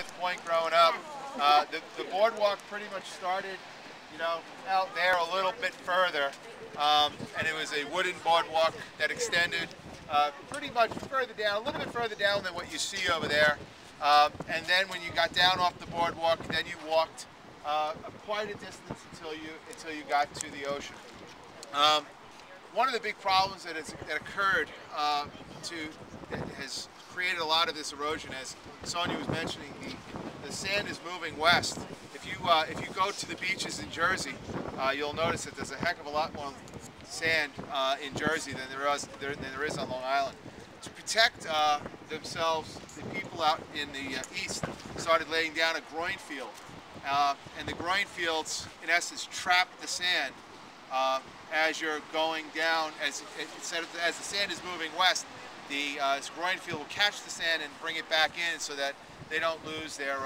Smith Point growing up. The boardwalk pretty much started, out there a little bit further, and it was a wooden boardwalk that extended pretty much further down, a little bit further down than what you see over there. And then when you got down off the boardwalk, then you walked quite a distance until you got to the ocean. One of the big problems that occurred that has created a lot of this erosion, as Sonia was mentioning, the sand is moving west. If you go to the beaches in Jersey, you'll notice that there's a heck of a lot more sand in Jersey than there is on Long Island. To protect themselves, the people out in the east started laying down a groin field, and the groin fields, in essence, trap the sand as you're going down. As the sand is moving west, the groin field will catch the sand and bring it back in, so that they don't lose their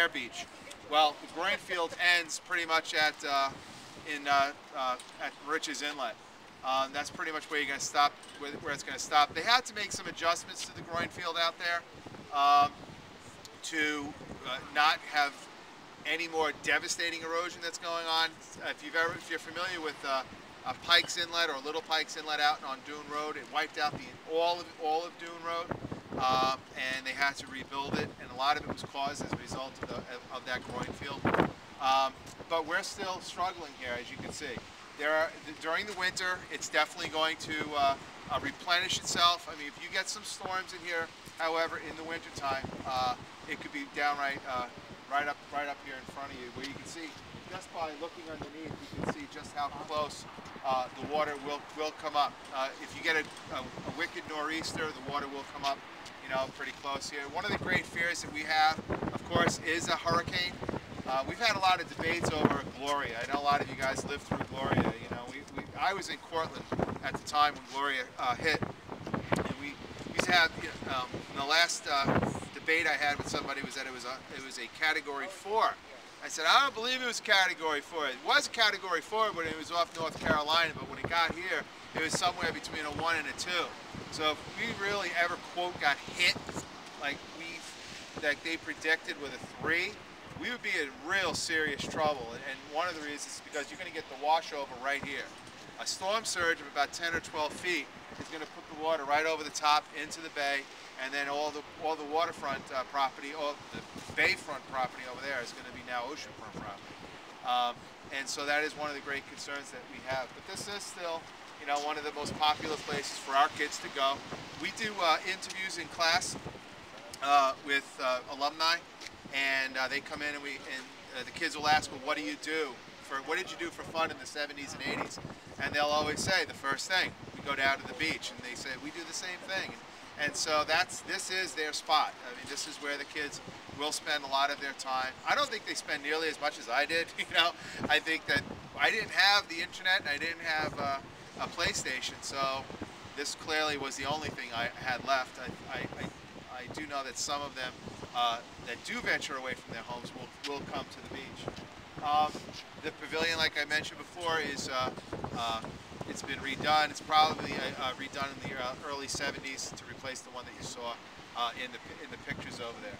beach. Well, the groin field ends pretty much at Rich's Inlet. That's pretty much where you're going to stop. Where it's going to stop. They had to make some adjustments to the groin field out there to not have any more devastating erosion that's going on. If you're familiar with Pike's Inlet or Little Pike's Inlet out on Dune Road, it wiped out all of Dune Road, and they had to rebuild it, and a lot of it was caused as a result of that groin field. But we're still struggling here, as you can see. During the winter, it's definitely going to replenish itself. I mean, if you get some storms in here, however, in the wintertime, it could be downright right up here in front of you, where you can see, just by looking underneath, you can see just how close the water will come up. If you get a wicked nor'easter, the water will come up, pretty close here. One of the great fears that we have, of course, is a hurricane. We've had a lot of debates over Gloria. I know a lot of you guys lived through Gloria. I was in Cortland at the time when Gloria hit, and we used to have, the last debate I had with somebody was that it was a Category 4. I said, I don't believe it was Category 4. It was Category 4 when it was off North Carolina, but when it got here, it was somewhere between a 1 and a 2. So if we really ever, quote, got hit like they predicted with a 3, we would be in real serious trouble. And one of the reasons is because you're going to get the washover right here. A storm surge of about 10 or 12 feet is going to put the water right over the top into the bay, and then all the waterfront property, all the bayfront property over there is going to be now oceanfront property. And so that is one of the great concerns that we have. But this is still, one of the most popular places for our kids to go. We do interviews in class with alumni, and they come in and the kids will ask, well, what did you do for fun in the 70s and 80s? And they'll always say the first thing, we go down to the beach, and they say we do the same thing. And so this is their spot. I mean, this is where the kids will spend a lot of their time. I don't think they spend nearly as much as I did. I think that I didn't have the internet and I didn't have a PlayStation, so this clearly was the only thing I had left. I do know that some of them that do venture away from their homes will come to the beach. The pavilion, like I mentioned before, is it's been redone. It's probably redone in the early 70s to replace the one that you saw in the pictures over there.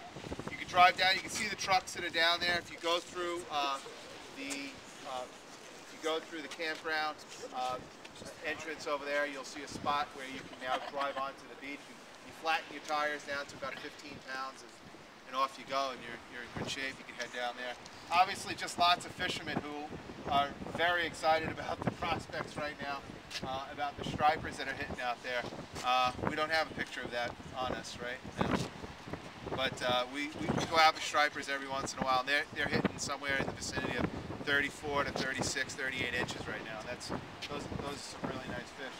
You can drive down. You can see the trucks that are down there. If you go through the campground entrance over there, you'll see a spot where you can now drive onto the beach. You flatten your tires down to about 15 pounds, and off you go, and you're in good shape. You can head down there. Obviously, just lots of fishermen who are very excited about the prospects right now, about the stripers that are hitting out there. We don't have a picture of that on us, right? But we go out with stripers every once in a while. They're hitting somewhere in the vicinity of 34 to 36, 38 inches right now. Those are some really nice fish.